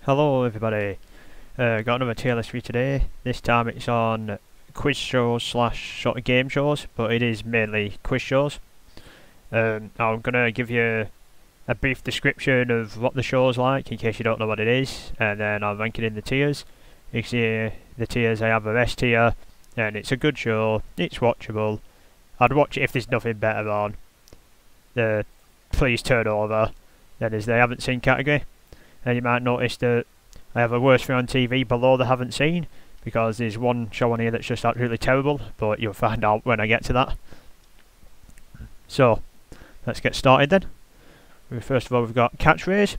Hello everybody, got another tier list for you today. This time it's on quiz shows slash sort of game shows, but it is mainly quiz shows. I'm going to give you a brief description of what the show's like in case you don't know what it is, and then I'll rank it in the tiers. You can see the tiers. I have a S tier, and it's a good show, it's watchable. I'd watch it if there's nothing better on. Please turn over. Then there's the haven't seen category. And you might notice that I have a worst thing on TV below the haven't seen, because there's one show on here that's just absolutely terrible, but you'll find out when I get to that. So, let's get started then. First of all, we've got Catchphrase.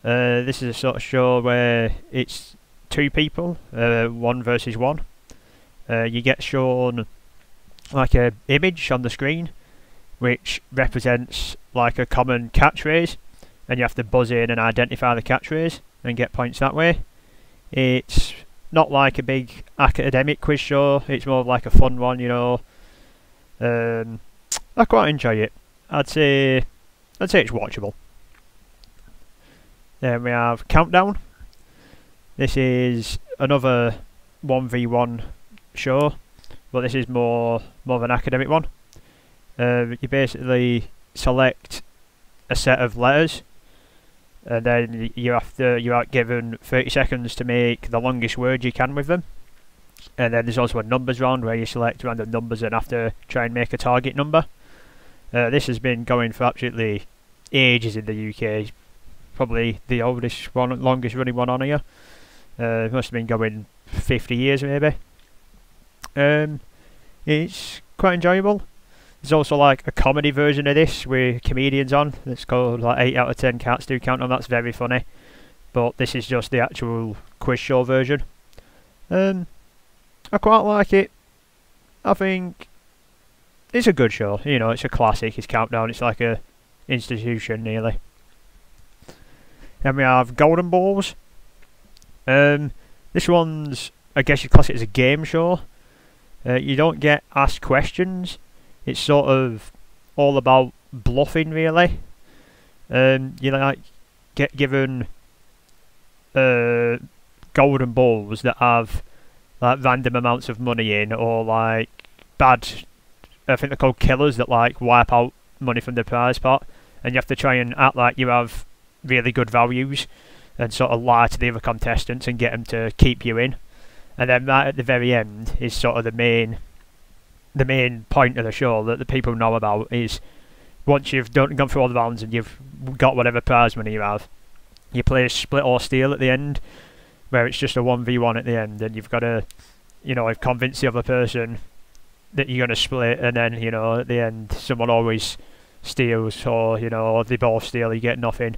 This is a sort of show where it's two people, one versus one. You get shown like a image on the screen, which represents like a common catchphrase, and you have to buzz in and identify the catchphrase and get points that way. It's not like a big academic quiz show, it's more like a fun one, you know. I quite enjoy it. I'd say it's watchable. Then we have Countdown. This is another 1v1 show, but this is more of an academic one. You basically select a set of letters, and then you are given 30 seconds to make the longest word you can with them. And then there's also a numbers round where you select random numbers and have to try and make a target number. This has been going for absolutely ages in the UK. Probably the oldest one, longest running one on here. It must have been going 50 years maybe. It's quite enjoyable. There's also like a comedy version of this with comedians on. It's called like 8 out of 10 Cats Do Countdown. That's very funny. But this is just the actual quiz show version. I quite like it. I think it's a good show. You know, it's a classic. It's Countdown. It's like a institution nearly. Then we have Golden Balls. This one's, I guess you'd class it as a game show. You don't get asked questions. It's sort of all about bluffing, really. You like get given golden balls that have like random amounts of money in, or like bad, I think they're called killers, that like wipe out money from the prize pot, and you have to try and act like you have really good values and sort of lie to the other contestants and get them to keep you in. And then right at the very end is sort of the main point of the show that the people know about, is once you've gone through all the rounds and you've got whatever prize money you have, you play split or steal at the end, where it's just a 1v1 at the end, and you've got to, you know, convince the other person that you're going to split, and then, you know, at the end someone always steals, or, you know, or they both steal, you get nothing.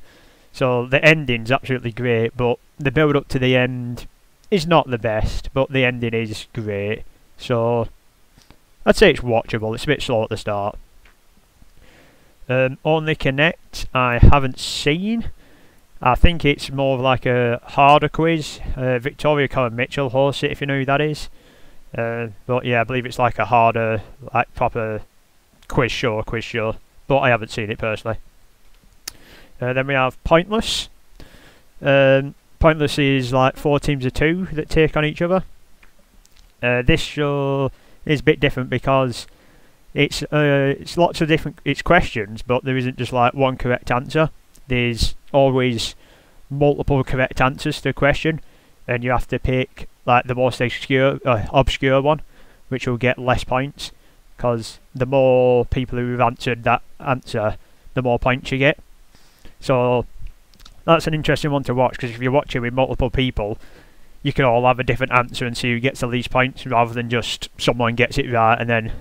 So the ending's absolutely great, but the build up to the end is not the best, but the ending is great. So I'd say it's watchable. It's a bit slow at the start. Only Connect, I haven't seen. I think it's more of like a harder quiz. Victoria Cohen Mitchell hosts it, if you know who that is. But yeah, I believe it's like a harder, like proper quiz show. But I haven't seen it personally. Then we have Pointless. Pointless is like 4 teams of 2 that take on each other. This show is a bit different because it's lots of different questions, but there isn't just like one correct answer. There's always multiple correct answers to a question, and you have to pick like the most obscure one, which will get less points, because the more people who've answered that answer, the more points you get. So that's an interesting one to watch, because if you watch it with multiple people, you can all have a different answer and see who gets the least points, rather than just someone gets it right and then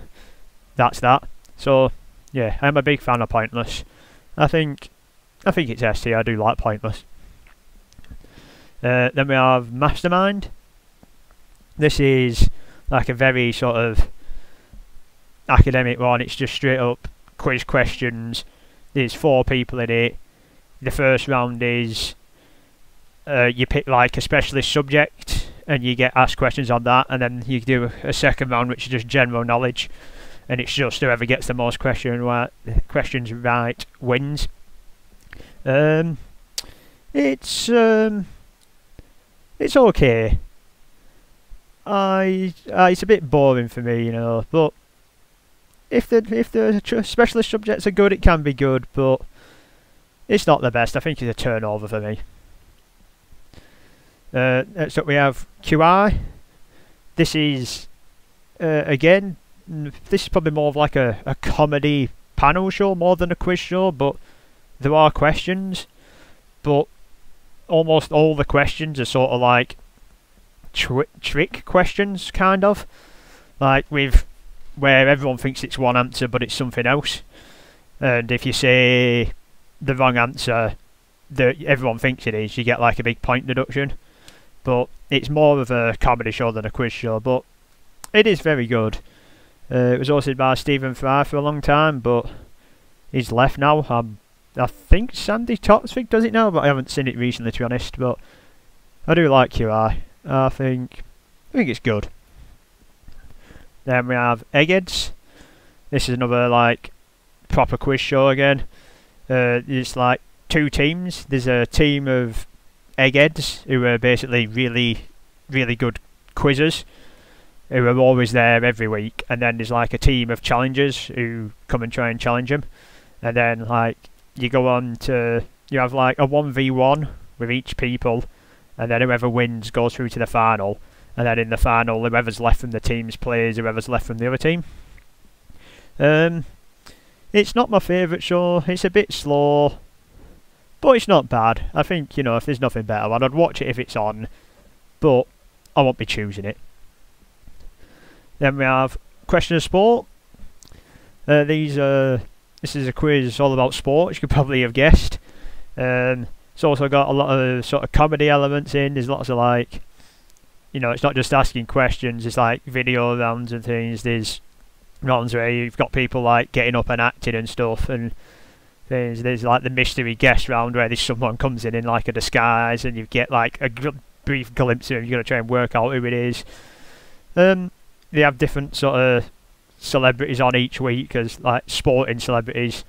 that's that. So yeah, I'm a big fan of Pointless. I think it's S tier. I do like Pointless. Then we have Mastermind. This is like a very sort of academic one. It's just straight up quiz questions. There's 4 people in it. The first round is you pick like a specialist subject and you get asked questions on that, and then you do a second round which is just general knowledge, and it's just whoever gets the most questions right wins. It's okay. It's a bit boring for me, you know, but if the specialist subjects are good, it can be good, but it's not the best. I think it's a turnover for me. Next up we have QI. This is, again, this is probably more of like a comedy panel show more than a quiz show, but there are questions, but almost all the questions are sort of like trick questions, kind of. Like with where everyone thinks it's one answer but it's something else. And if you say the wrong answer that everyone thinks it is, you get like a big point deduction. But it's more of a comedy show than a quiz show, but it is very good. It was hosted by Stephen Fry for a long time, but he's left now. I think Sandy Toksvig does it now, but I haven't seen it recently, to be honest. But I do like QI. I think it's good. Then we have Eggheads. This is another like proper quiz show again. It's like two teams. There's a team of eggheads who are basically really good quizzers who are always there every week, and then there's like a team of challengers who come and try and challenge them, and then like you have like a 1v1 with each people, and then whoever wins goes through to the final, and then in the final whoever's left from the teams plays whoever's left from the other team. It's not my favourite show. It's a bit slow, but it's not bad. I think, you know, if there's nothing better, I'd watch it if it's on, but I won't be choosing it. Then we have Question of Sport. This is a quiz all about sport, as you could probably have guessed. It's also got a lot of sort of comedy elements in. There's lots of like, you know, it's not just asking questions, it's like video rounds and things. There's rounds where you've got people like getting up and acting and stuff, and there's like the mystery guest round where someone comes in like a disguise and you get like a brief glimpse of him. You've got to try and work out who it is. They have different sort of celebrities on each week, as like sporting celebrities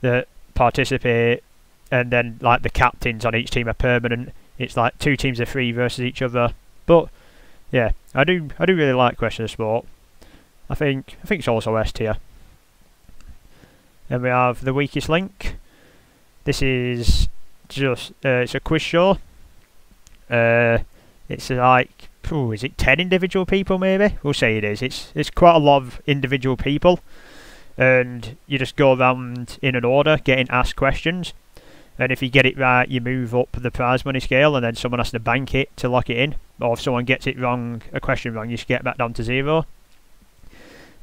that participate, and then like the captains on each team are permanent. It's like 2 teams of 3 versus each other. But yeah, I do really like Question of Sport. I think it's also S tier. Then we have The Weakest Link. This is just it's a quiz show. It's like, is it 10 individual people maybe? We'll say it is. It's quite a lot of individual people, and you just go around in an order getting asked questions, and if you get it right you move up the prize money scale, and then someone has to bank it to lock it in, or if someone gets it wrong, a question wrong, you should get back down to 0.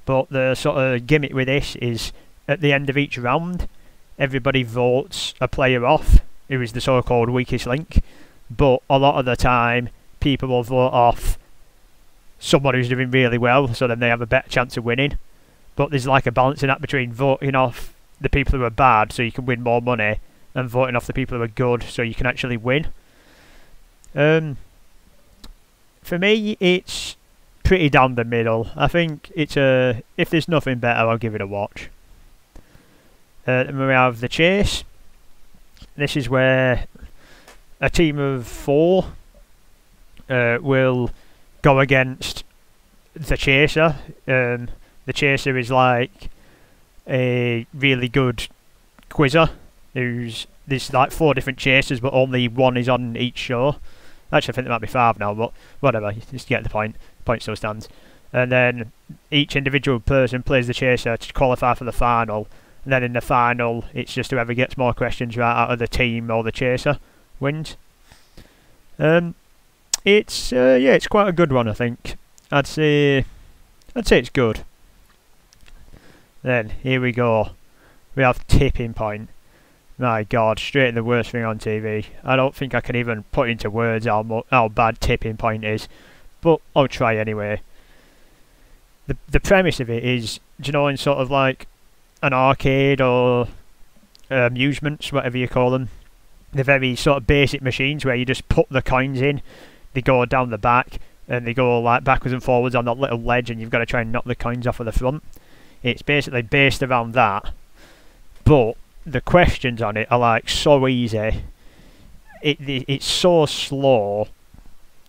But the sort of gimmick with this is at the end of each round everybody votes a player off who is the so-called weakest link, but a lot of the time people will vote off someone who's doing really well, so then they have a better chance of winning. But there's like a balancing act between voting off the people who are bad so you can win more money, and voting off the people who are good so you can actually win. For me it's pretty down the middle. I think it's if there's nothing better I'll give it a watch. Then we have The Chase. This is where a team of 4 will go against the chaser. The chaser is like a really good quizzer there's like 4 different chasers, but only 1 is on each show. Actually, I think there might be 5 now, but whatever, you just get the point. The point still stands. And then each individual person plays the chaser to qualify for the final, and then in the final it's just whoever gets more questions right out of the team or the chaser wins. It's quite a good one, I think. I'd say it's good. Then here we go. We have Tipping Point. My God, straight in the worst thing on TV. I don't think I can even put into words how bad Tipping Point is, but I'll try anyway. The premise of it is, do you know, in sort of like an arcade or amusements, whatever you call them, the very sort of basic machines where you just put the coins in, they go down the back and they go like backwards and forwards on that little ledge, and you've got to try and knock the coins off of the front. It's basically based around that, but the questions on it are like so easy. it's so slow.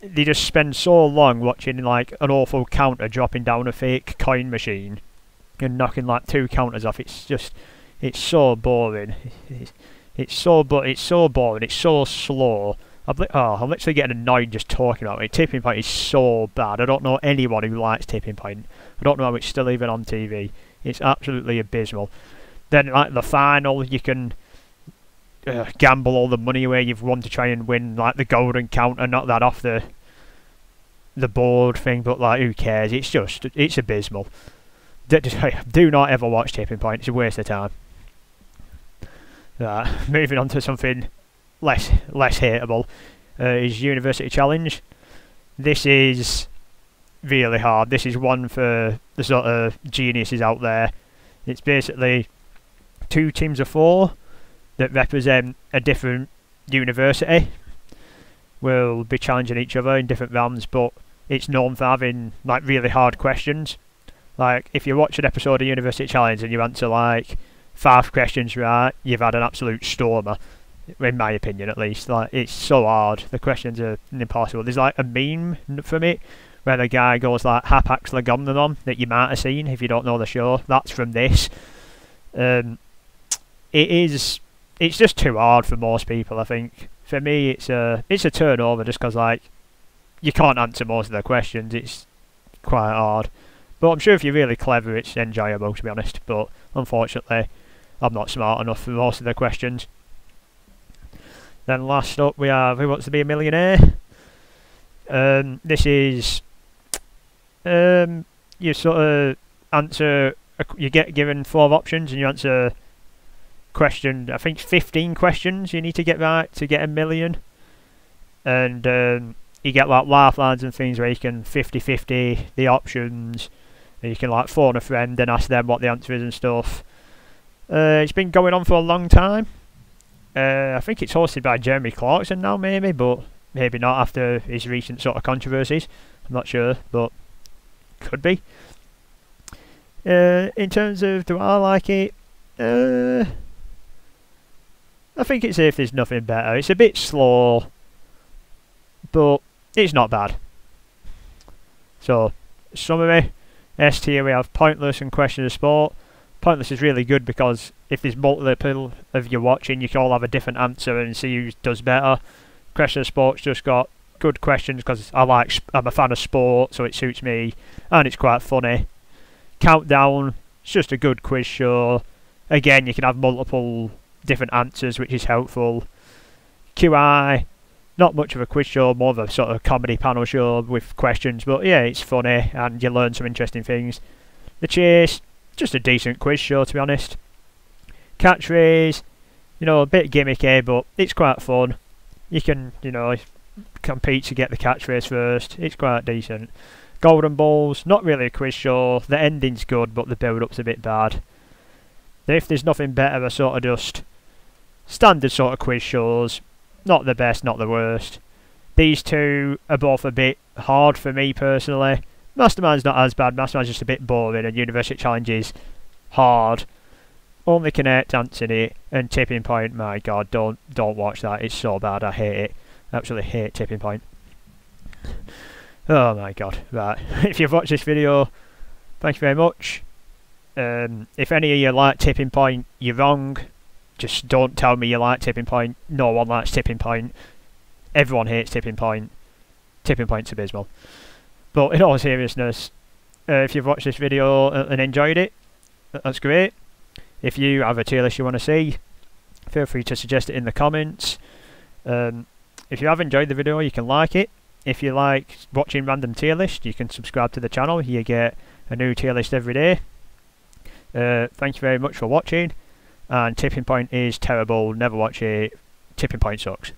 They just spend so long watching like an awful counter dropping down a fake coin machine and knocking like 2 counters off. It's so boring. It's so boring. It's so slow. I'm literally getting annoyed just talking about it. Tipping Point is so bad. I don't know anyone who likes Tipping Point. I don't know how it's still even on TV. It's absolutely abysmal. Then like the final, you can gamble all the money away you've won to try and win like the golden counter, knock that off the board thing, but like who cares? It's abysmal. Do not ever watch Tipping Point. It's a waste of time. Moving on to something less hateable is University Challenge. This is really hard. This is one for the sort of geniuses out there. It's basically 2 teams of 4 that represent a different university will be challenging each other in different rounds, but it's known for having like really hard questions. Like if you watch an episode of University Challenge and you answer like 5 questions right, you've had an absolute stormer, in my opinion at least. Like it's so hard. The questions are impossible. There's like a meme from it where the guy goes like Hapax Legomenon that you might have seen if you don't know the show. That's from this. It's just too hard for most people, I think. For me, it's a turnover just because like you can't answer most of the questions. It's quite hard. But I'm sure if you're really clever, it's enjoyable, to be honest. But unfortunately, I'm not smart enough for most of the questions. Then last up, we have Who Wants to Be a Millionaire? This is you sort of answer. You get given 4 options, and you answer question. I think 15 questions you need to get right to get $1 million. And you get like lifelines and things where you can 50-50 the options. And you can like phone a friend and ask them what the answer is and stuff. It's been going on for a long time. I think it's hosted by Jeremy Clarkson now, maybe, but maybe not after his recent sort of controversies. I'm not sure, but could be. In terms of do I like it, I think it's if there's nothing better. It's a bit slow, but it's not bad. So, summary, S tier we have Pointless and Question of Sport. Pointless is really good because if there's multiple of you watching, you can all have a different answer and see who does better. Question of Sport's just got good questions because I'm a fan of sport, so it suits me, and it's quite funny. Countdown, it's just a good quiz show. Again, you can have multiple different answers, which is helpful. QI, not much of a quiz show, more of a sort of comedy panel show with questions, but yeah, it's funny and you learn some interesting things. The Chase, just a decent quiz show, to be honest. Catchphrase, a bit gimmicky, but it's quite fun. You can, compete to get the catchphrase first. It's quite decent. Golden Balls, not really a quiz show. The ending's good, but the build-up's a bit bad. If there's nothing better, are sort of just standard sort of quiz shows. Not the best, not the worst. These 2 are both a bit hard for me personally. Mastermind's not as bad. Mastermind's just a bit boring, and University Challenge is hard. Only Connect, Anthony, and Tipping Point. My God, don't watch that. It's so bad. I hate it. Absolutely hate Tipping Point. Oh my God. Right. If you've watched this video, thank you very much. If any of you like Tipping Point, you're wrong. Just don't tell me you like Tipping Point. No one likes Tipping Point. Everyone hates Tipping Point. Tipping Point's abysmal. But in all seriousness, if you've watched this video and enjoyed it, that's great. If you have a tier list you want to see, feel free to suggest it in the comments. If you have enjoyed the video, you can like it. If you like watching random tier lists, you can subscribe to the channel. You get a new tier list every day. Thank you very much for watching. And Tipping Point is terrible. Never watch it. Tipping Point sucks.